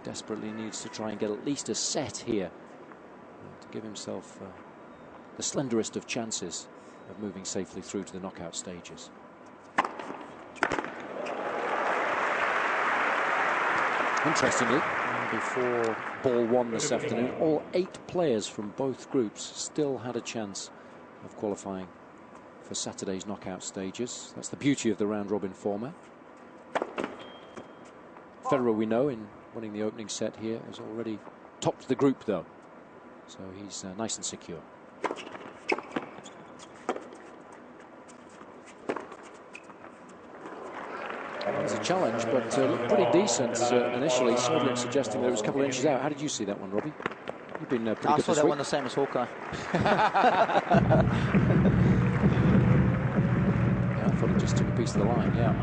desperately needs to try and get at least a set here to give himself the slenderest of chances of moving safely through to the knockout stages. Interestingly, before ball one this afternoon, all 8 players from both groups still had a chance of qualifying for Saturday's knockout stages. That's the beauty of the round-robin format. Federer, we know, in winning the opening set here, has already topped the group, though. So he's nice and secure. It's a challenge, but looked pretty decent initially. Soderling suggesting that it was a couple of inches out. How did you see that one, Robbie? You've been pretty good this week. I saw that one the same as Hawkeye. Yeah, I thought it just took a piece of the line, yeah.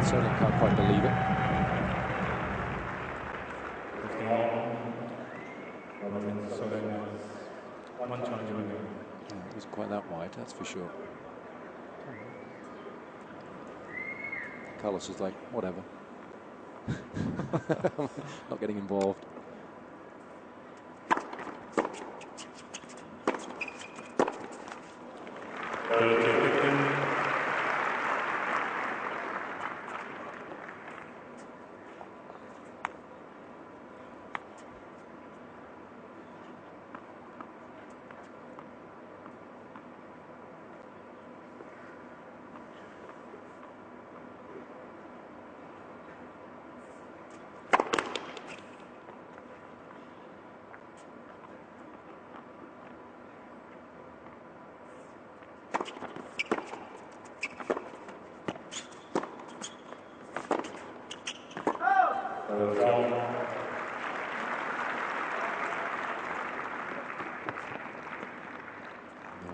Soderling can't quite believe it. Yeah, it wasn't quite that wide, that's for sure. Carlos is like, whatever. Not getting involved.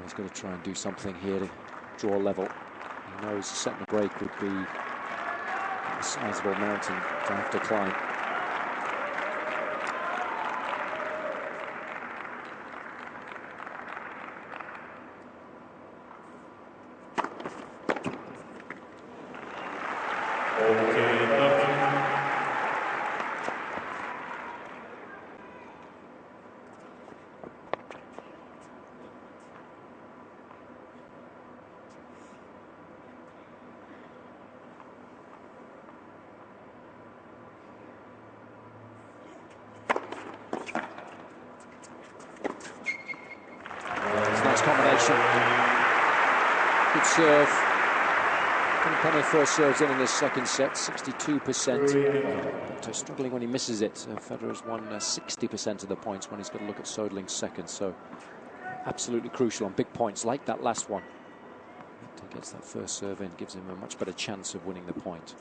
He's got to try and do something here to draw level. He knows setting a break would be a sizable mountain to have to climb. Combination. Good serve. Plenty of first serves in this second set, 62%. But struggling when he misses it. Federer's won 60% of the points when he's got to look at Soderling's second. So absolutely crucial on big points like that last one. If he gets that first serve in, gives him a much better chance of winning the point.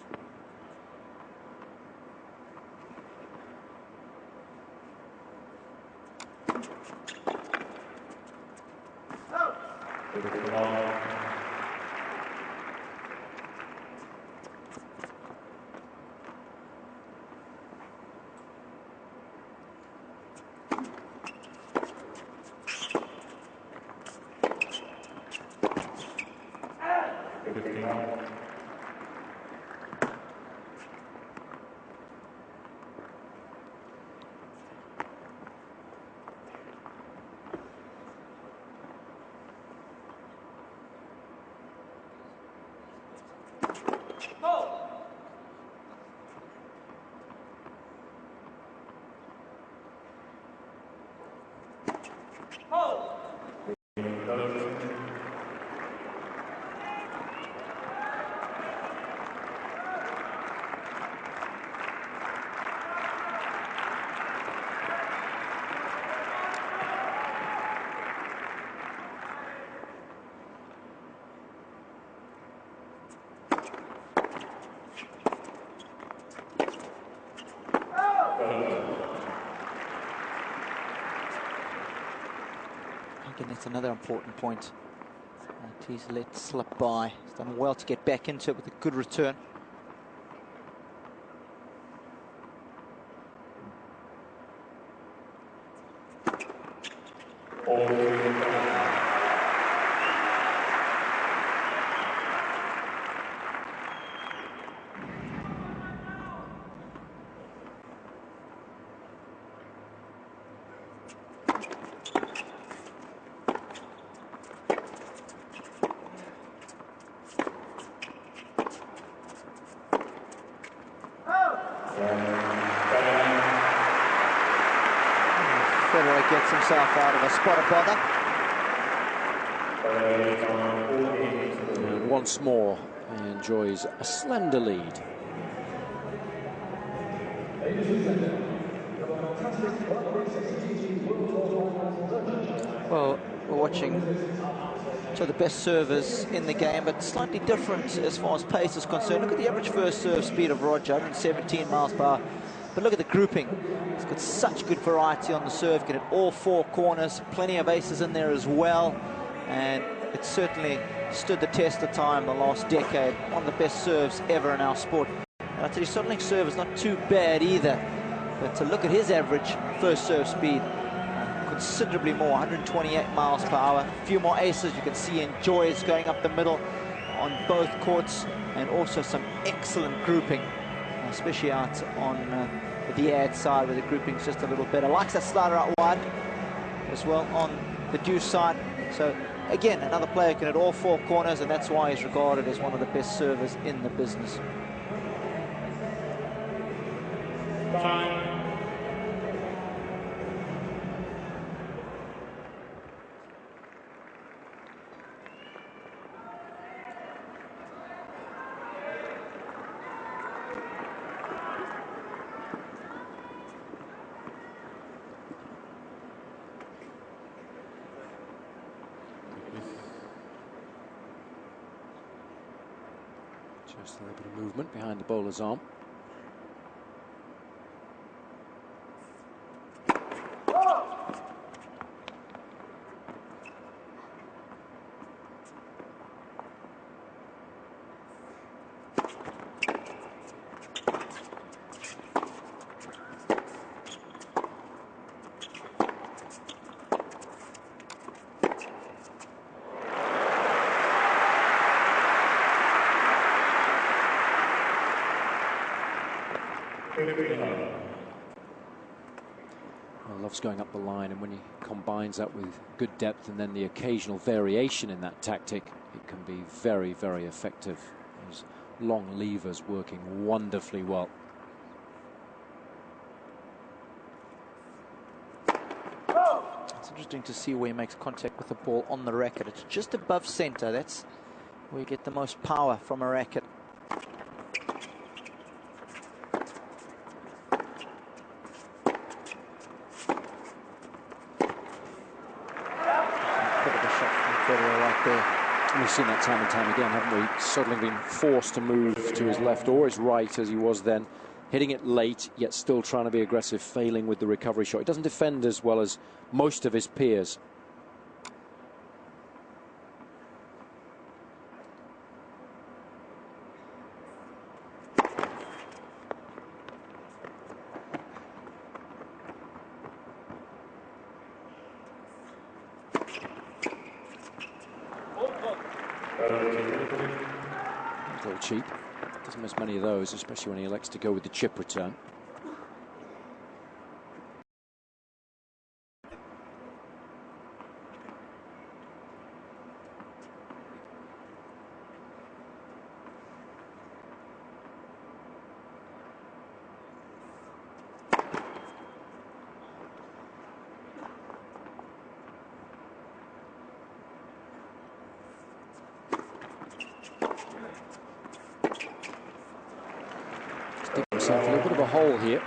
Again, it's another important point that he's let slip by. He's done well to get back into it with a good return. Federer gets himself out of a spot of bother. And once more enjoys a slender lead. Well, we're watching two of the best servers in the game, but slightly different as far as pace is concerned. Look at the average first serve speed of Roger, 117 miles per hour. But look at the grouping. He's got such good variety on the serve, can hit all four corners, plenty of aces in there as well. And it certainly stood the test of time the last decade. One of the best serves ever in our sport. And I tell you, Soderling's serve is not too bad either. But to look at his average first serve speed, considerably more, 128 miles per hour. A few more aces. You can see he enjoys going up the middle on both courts, and also some excellent grouping, especially out on the ad side where the grouping is just a little better. Likes that slider out wide as well on the deuce side. So again, another player can hit all four corners, and that's why he's regarded as one of the best servers in the business. Just a little bit of movement behind the bowler's arm. Well, loves going up the line, and when he combines that with good depth and then the occasional variation in that tactic, it can be very, very effective. Those long levers working wonderfully well. It's interesting to see where he makes contact with the ball on the racket. It's just above center. That's where you get the most power from a racket. We've seen that time and time again, haven't we? Soderling been forced to move to his left or his right as he was then, hitting it late, yet still trying to be aggressive, failing with the recovery shot. He doesn't defend as well as most of his peers. A little cheap. Doesn't miss many of those, especially when he elects to go with the chip return. Himself a little bit of a hole here.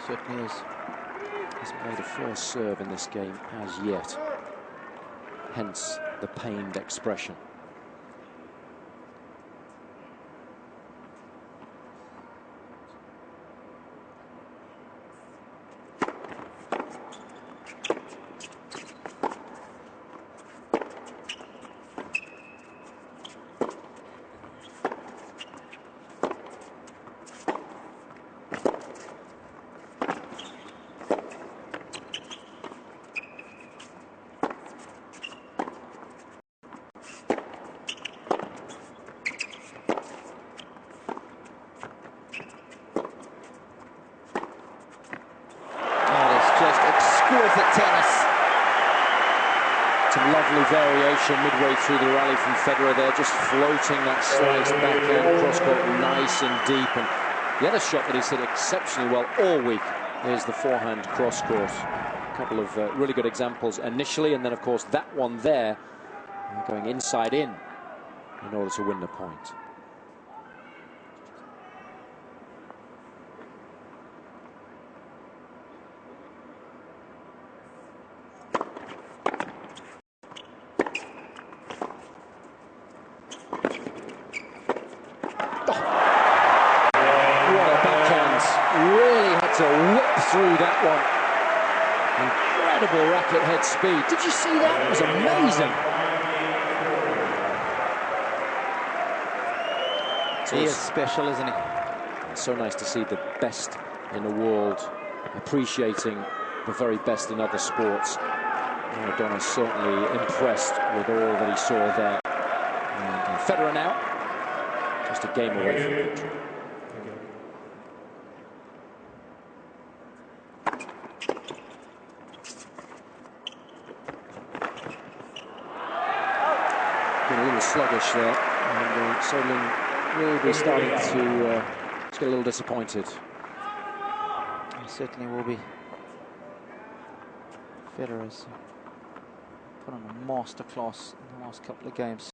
Certainly is. Hasn't made a first serve in this game as yet. Hence the pained expression. Exquisite tennis. Some lovely variation midway through the rally from Federer there, just floating that slice backhand cross court nice and deep, and The other shot that he's hit exceptionally well all week is the forehand cross course. A couple of really good examples initially, and then of course that one there going inside in order to win the point. Really had to whip through that one. Incredible racket head speed. Did you see that? It was amazing. He is special, isn't he? It's so nice to see the best in the world appreciating the very best in other sports. Maradona certainly impressed with all that he saw there. And Federer now, just a game away from victory. Been a little sluggish there, and soderling will be starting to get a little disappointed. He certainly will be. Federer's put on a masterclass in the last couple of games.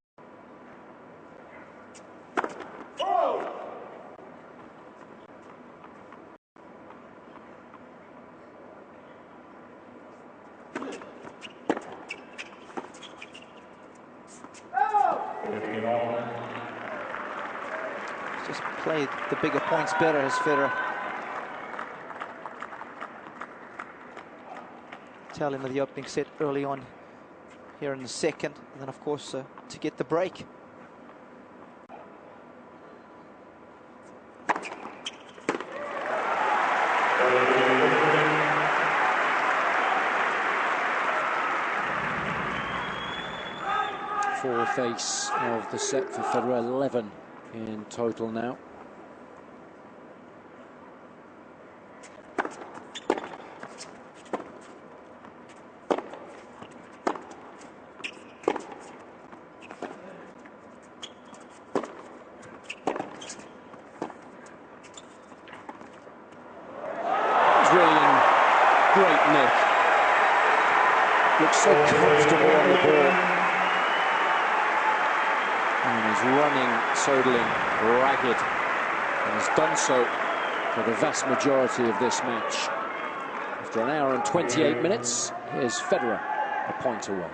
Just played the bigger points better as Federer. Tail end of the opening set early on here in the second, and then of course to get the break. Fourth ace of the set for Federer, 11 in total now. He's really in great nick. Looks so comfortable on the ball. And he's running soderling ragged, and has done so for the vast majority of this match. After an hour and 28 minutes, here's Federer a point away.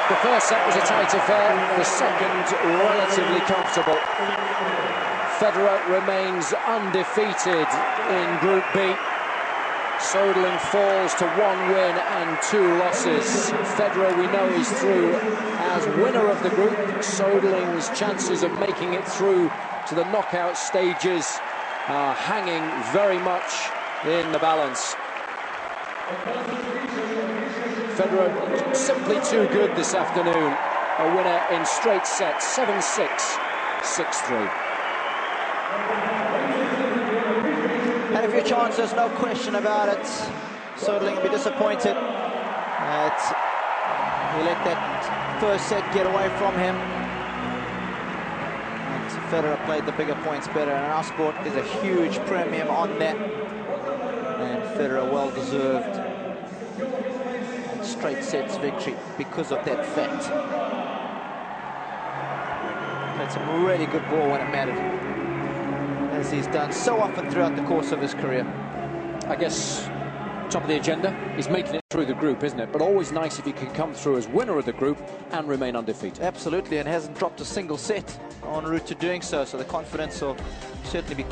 The first set was a tight affair, the second relatively comfortable. Federer remains undefeated in Group B. Soderling falls to 1 win and 2 losses. Federer, we know, is through as winner of the group. Soderling's chances of making it through to the knockout stages are hanging very much in the balance. Federer simply too good this afternoon. A winner in straight sets, 7-6, 6-3. And if your chance, there's no question about it. Soderling will be disappointed that he let that first set get away from him. And Federer played the bigger points better, and our sport is a huge premium on that. And Federer well-deserved straight sets victory because of that fact. Played some really good ball when it mattered, as he's done so often throughout the course of his career. I guess top of the agenda is making it through the group, isn't it? But always nice if you can come through as winner of the group and remain undefeated. Absolutely, and hasn't dropped a single set en route to doing so, so the confidence will certainly be